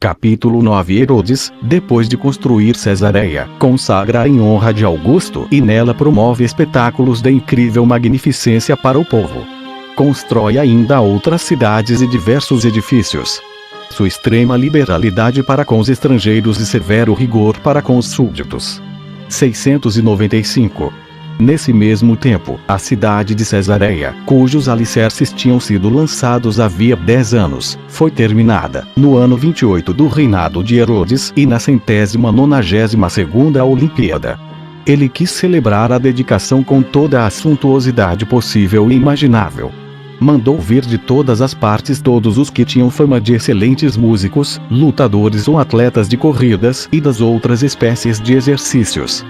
Capítulo 9. Herodes, depois de construir Cesareia, consagra em honra de Augusto e nela promove espetáculos de incrível magnificência para o povo. Constrói ainda outras cidades e diversos edifícios. Sua extrema liberalidade para com os estrangeiros e severo rigor para com os súditos. 695. Nesse mesmo tempo, a cidade de Cesareia, cujos alicerces tinham sido lançados havia 10 anos, foi terminada, no ano 28 do reinado de Herodes e na 192ª Olimpíada. Ele quis celebrar a dedicação com toda a suntuosidade possível e imaginável. Mandou vir de todas as partes todos os que tinham fama de excelentes músicos, lutadores ou atletas de corridas e das outras espécies de exercícios.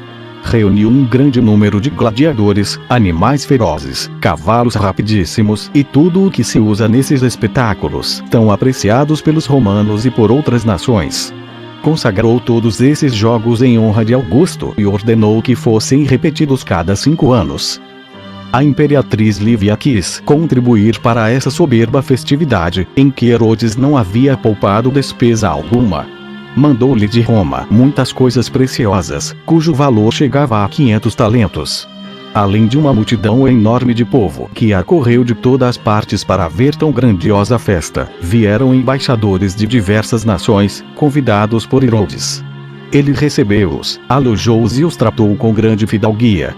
Reuniu um grande número de gladiadores, animais ferozes, cavalos rapidíssimos e tudo o que se usa nesses espetáculos, tão apreciados pelos romanos e por outras nações. Consagrou todos esses jogos em honra de Augusto e ordenou que fossem repetidos cada 5 anos. A imperatriz Lívia quis contribuir para essa soberba festividade, em que Herodes não havia poupado despesa alguma. Mandou-lhe de Roma muitas coisas preciosas, cujo valor chegava a 500 talentos. Além de uma multidão enorme de povo que acorreu de todas as partes para ver tão grandiosa festa, vieram embaixadores de diversas nações, convidados por Herodes. Ele recebeu-os, alojou-os e os tratou com grande fidalguia.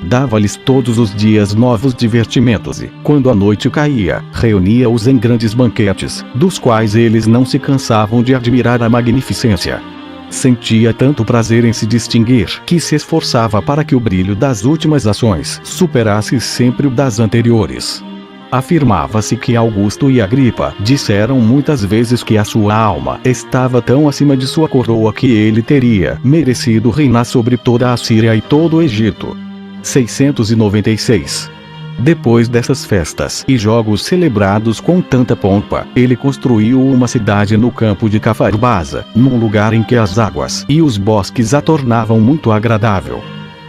Dava-lhes todos os dias novos divertimentos e, quando a noite caía, reunia-os em grandes banquetes, dos quais eles não se cansavam de admirar a magnificência. Sentia tanto prazer em se distinguir, que se esforçava para que o brilho das últimas ações superasse sempre o das anteriores. Afirmava-se que Augusto e Agripa disseram muitas vezes que a sua alma estava tão acima de sua coroa que ele teria merecido reinar sobre toda a Síria e todo o Egito. 696. Depois dessas festas e jogos celebrados com tanta pompa, ele construiu uma cidade no campo de Cafarbasa, num lugar em que as águas e os bosques a tornavam muito agradável.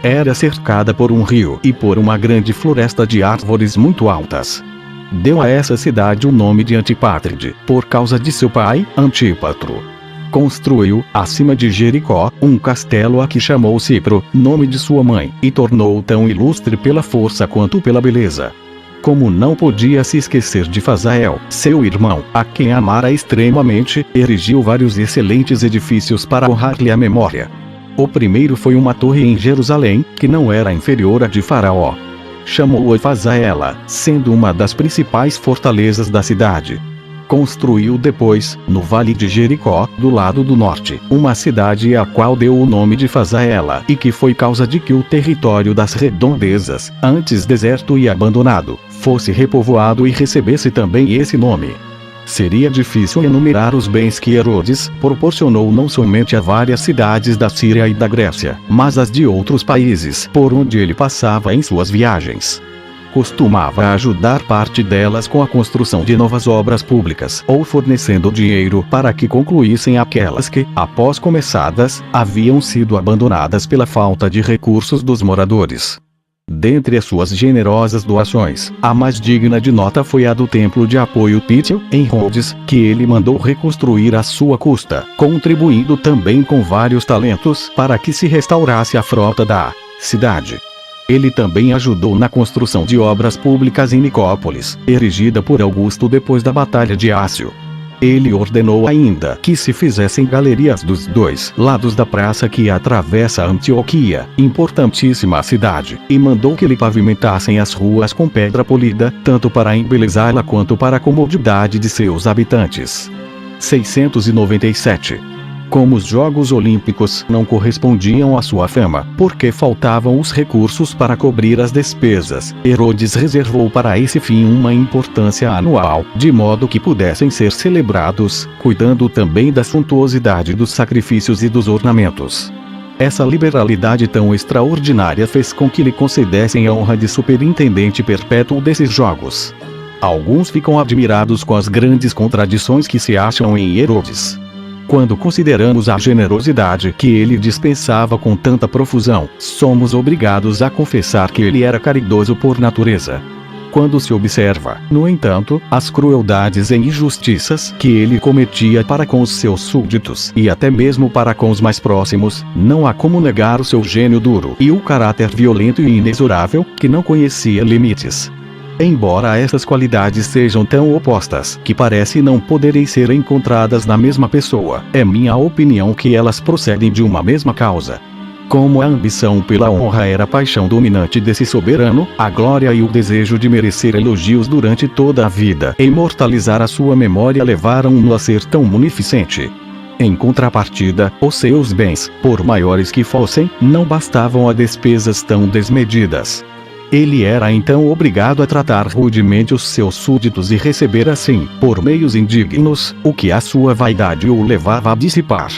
Era cercada por um rio e por uma grande floresta de árvores muito altas. Deu a essa cidade o nome de Antipátride, por causa de seu pai, Antípatro. Construiu, acima de Jericó, um castelo a que chamou Cipro, nome de sua mãe, e tornou-o tão ilustre pela força quanto pela beleza. Como não podia se esquecer de Fazael, seu irmão, a quem amara extremamente, erigiu vários excelentes edifícios para honrar-lhe a memória. O primeiro foi uma torre em Jerusalém, que não era inferior à de Faraó. Chamou-a Fazaela, sendo uma das principais fortalezas da cidade. Construiu depois, no vale de Jericó, do lado do norte, uma cidade a qual deu o nome de Fazaela e que foi causa de que o território das redondezas, antes deserto e abandonado, fosse repovoado e recebesse também esse nome. Seria difícil enumerar os bens que Herodes proporcionou não somente a várias cidades da Síria e da Grécia, mas as de outros países por onde ele passava em suas viagens. Costumava ajudar parte delas com a construção de novas obras públicas ou fornecendo dinheiro para que concluíssem aquelas que, após começadas, haviam sido abandonadas pela falta de recursos dos moradores. Dentre as suas generosas doações, a mais digna de nota foi a do templo de Apoio Pítio, em Rhodes, que ele mandou reconstruir à sua custa, contribuindo também com vários talentos para que se restaurasse a frota da cidade. Ele também ajudou na construção de obras públicas em Nicópolis, erigida por Augusto depois da Batalha de Ácio. Ele ordenou ainda que se fizessem galerias dos 2 lados da praça que atravessa Antioquia, importantíssima cidade, e mandou que lhe pavimentassem as ruas com pedra polida, tanto para embelezá-la quanto para a comodidade de seus habitantes. 697. Como os Jogos Olímpicos não correspondiam à sua fama, porque faltavam os recursos para cobrir as despesas, Herodes reservou para esse fim uma importância anual, de modo que pudessem ser celebrados, cuidando também da suntuosidade dos sacrifícios e dos ornamentos. Essa liberalidade tão extraordinária fez com que lhe concedessem a honra de superintendente perpétuo desses jogos. Alguns ficam admirados com as grandes contradições que se acham em Herodes. Quando consideramos a generosidade que ele dispensava com tanta profusão, somos obrigados a confessar que ele era caridoso por natureza. quando se observa, no entanto, as crueldades e injustiças que ele cometia para com os seus súditos e até mesmo para com os mais próximos, não há como negar o seu gênio duro e o caráter violento e inexorável, que não conhecia limites. Embora essas qualidades sejam tão opostas que parece não poderem ser encontradas na mesma pessoa, é minha opinião que elas procedem de uma mesma causa. Como a ambição pela honra era a paixão dominante desse soberano, a glória e o desejo de merecer elogios durante toda a vida e imortalizar a sua memória levaram-no a ser tão munificente. Em contrapartida, os seus bens, por maiores que fossem, não bastavam a despesas tão desmedidas. Ele era então obrigado a tratar rudemente os seus súditos e receber assim, por meios indignos, o que a sua vaidade o levava a dissipar.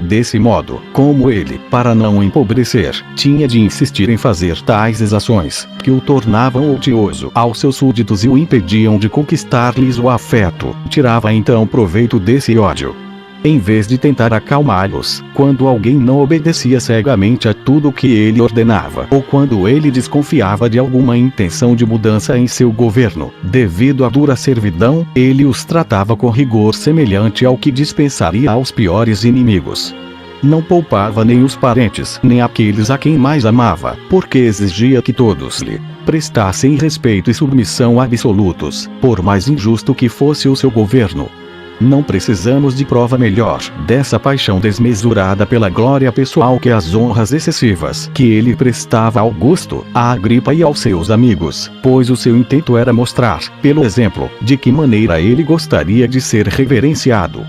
Desse modo, como ele, para não empobrecer, tinha de insistir em fazer tais exações, que o tornavam odioso aos seus súditos e o impediam de conquistar-lhes o afeto, tirava então proveito desse ódio. Em vez de tentar acalmá-los, quando alguém não obedecia cegamente a tudo o que ele ordenava, ou quando ele desconfiava de alguma intenção de mudança em seu governo, devido à dura servidão, ele os tratava com rigor semelhante ao que dispensaria aos piores inimigos. Não poupava nem os parentes, nem aqueles a quem mais amava, porque exigia que todos lhe prestassem respeito e submissão absolutos, por mais injusto que fosse o seu governo. Não precisamos de prova melhor dessa paixão desmesurada pela glória pessoal que as honras excessivas que ele prestava a Augusto, a Agripa e aos seus amigos, pois o seu intento era mostrar, pelo exemplo, de que maneira ele gostaria de ser reverenciado.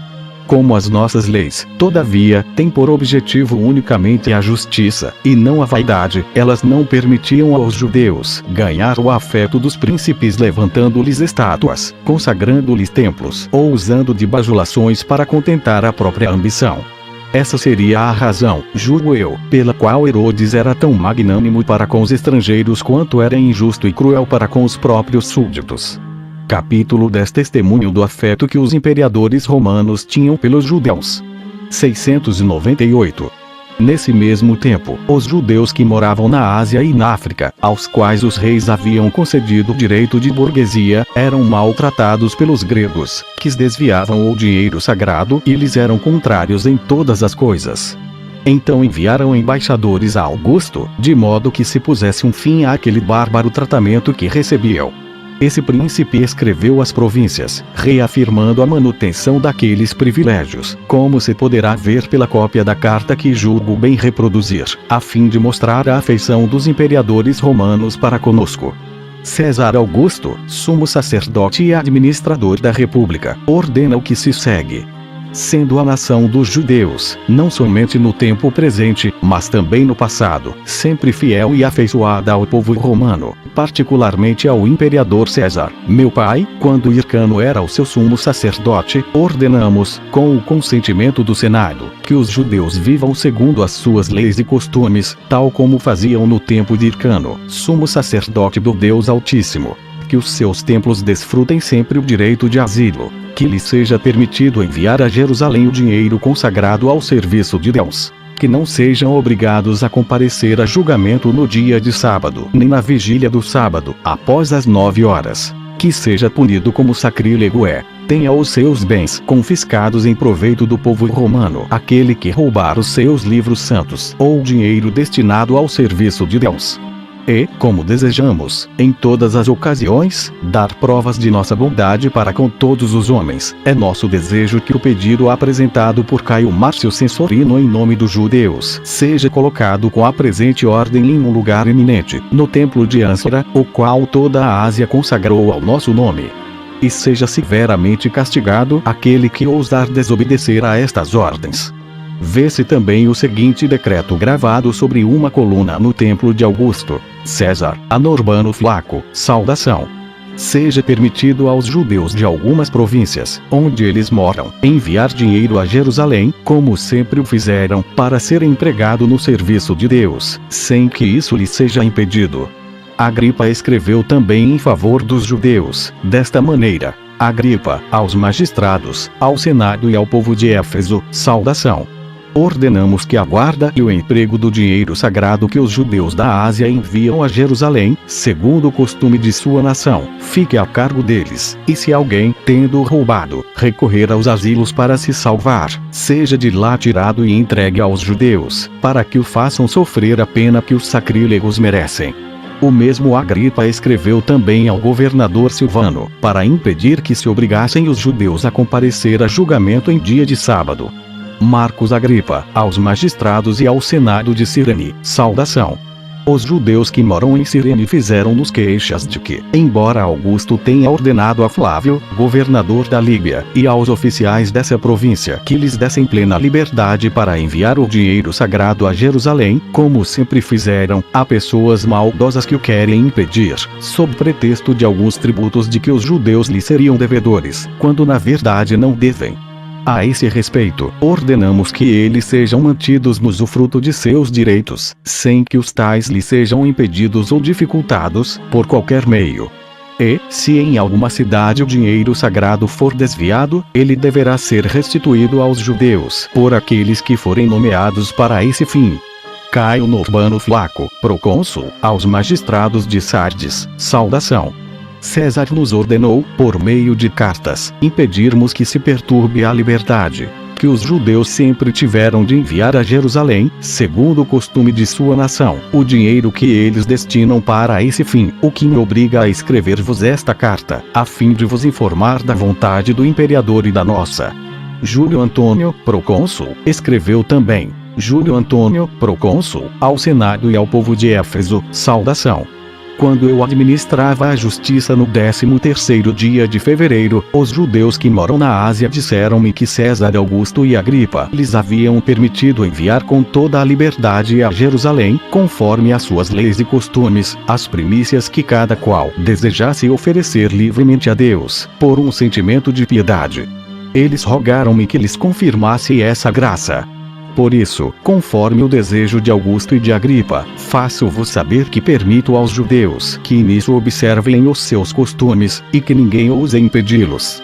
Como as nossas leis, todavia, têm por objetivo unicamente a justiça, e não a vaidade, elas não permitiam aos judeus ganhar o afeto dos príncipes levantando-lhes estátuas, consagrando-lhes templos, ou usando de bajulações para contentar a própria ambição. Essa seria a razão, julgo eu, pela qual Herodes era tão magnânimo para com os estrangeiros quanto era injusto e cruel para com os próprios súditos. Capítulo 10 Testemunho do afeto que os imperadores romanos tinham pelos judeus. 698. Nesse mesmo tempo, os judeus que moravam na Ásia e na África, aos quais os reis haviam concedido direito de burguesia, eram maltratados pelos gregos, que desviavam o dinheiro sagrado e lhes eram contrários em todas as coisas. Então enviaram embaixadores a Augusto, de modo que se pusesse um fim àquele bárbaro tratamento que recebiam. Esse príncipe escreveu às províncias, reafirmando a manutenção daqueles privilégios, como se poderá ver pela cópia da carta que julgo bem reproduzir, a fim de mostrar a afeição dos imperadores romanos para conosco. César Augusto, sumo sacerdote e administrador da República, ordena o que se segue. Sendo a nação dos judeus, não somente no tempo presente, mas também no passado, sempre fiel e afeiçoada ao povo romano, particularmente ao imperador César, meu pai, quando Hircano era o seu sumo sacerdote, ordenamos, com o consentimento do Senado, que os judeus vivam segundo as suas leis e costumes, tal como faziam no tempo de Hircano, sumo sacerdote do Deus Altíssimo. Que os seus templos desfrutem sempre o direito de asilo, que lhes seja permitido enviar a Jerusalém o dinheiro consagrado ao serviço de Deus, que não sejam obrigados a comparecer a julgamento no dia de sábado, nem na vigília do sábado, após as 9 horas, que seja punido como sacrílego tenha os seus bens confiscados em proveito do povo romano aquele que roubar os seus livros santos ou dinheiro destinado ao serviço de Deus. E, como desejamos, em todas as ocasiões, dar provas de nossa bondade para com todos os homens, é nosso desejo que o pedido apresentado por Caio Márcio Censorino em nome dos judeus seja colocado com a presente ordem em um lugar eminente, no templo de Âncora, o qual toda a Ásia consagrou ao nosso nome. E seja severamente castigado aquele que ousar desobedecer a estas ordens. Vê-se também o seguinte decreto gravado sobre uma coluna no templo de Augusto César, a Norbano Flaco, saudação. Seja permitido aos judeus de algumas províncias, onde eles moram, enviar dinheiro a Jerusalém, como sempre o fizeram, para ser empregado no serviço de Deus, sem que isso lhes seja impedido. Agripa escreveu também em favor dos judeus, desta maneira. Agripa, aos magistrados, ao Senado e ao povo de Éfeso, saudação. ordenamos que a guarda e o emprego do dinheiro sagrado que os judeus da Ásia enviam a Jerusalém, segundo o costume de sua nação, fique a cargo deles, e se alguém, tendo roubado, recorrer aos asilos para se salvar, seja de lá tirado e entregue aos judeus, para que o façam sofrer a pena que os sacrílegos merecem. O mesmo Agripa escreveu também ao governador Silvano, para impedir que se obrigassem os judeus a comparecer a julgamento em dia de sábado. Marcos Agripa, aos magistrados e ao Senado de Cirene, saudação. Os judeus que moram em Cirene fizeram-nos queixas de que, embora Augusto tenha ordenado a Flávio, governador da Líbia, e aos oficiais dessa província que lhes dessem plena liberdade para enviar o dinheiro sagrado a Jerusalém, como sempre fizeram, há pessoas maldosas que o querem impedir, sob pretexto de alguns tributos de que os judeus lhe seriam devedores, quando na verdade não devem. A esse respeito, ordenamos que eles sejam mantidos no usufruto de seus direitos, sem que os tais lhes sejam impedidos ou dificultados, por qualquer meio. E, se em alguma cidade o dinheiro sagrado for desviado, ele deverá ser restituído aos judeus, por aqueles que forem nomeados para esse fim. Caio Urbano Flaco, procônsul, aos magistrados de Sardes, saudação. César nos ordenou, por meio de cartas, impedirmos que se perturbe a liberdade, que os judeus sempre tiveram de enviar a Jerusalém, segundo o costume de sua nação, o dinheiro que eles destinam para esse fim, o que me obriga a escrever-vos esta carta, a fim de vos informar da vontade do imperador e da nossa. Júlio Antônio, procônsul, escreveu também. Júlio Antônio, procônsul, ao Senado e ao povo de Éfeso, saudação. Quando eu administrava a justiça no 13º dia de fevereiro, os judeus que moram na Ásia disseram-me que César Augusto e Agripa lhes haviam permitido enviar com toda a liberdade a Jerusalém, conforme as suas leis e costumes, as primícias que cada qual desejasse oferecer livremente a Deus, por um sentimento de piedade. Eles rogaram-me que lhes confirmasse essa graça. Por isso, conforme o desejo de Augusto e de Agripa, faço-vos saber que permito aos judeus que nisso observem os seus costumes, e que ninguém ouse impedi-los.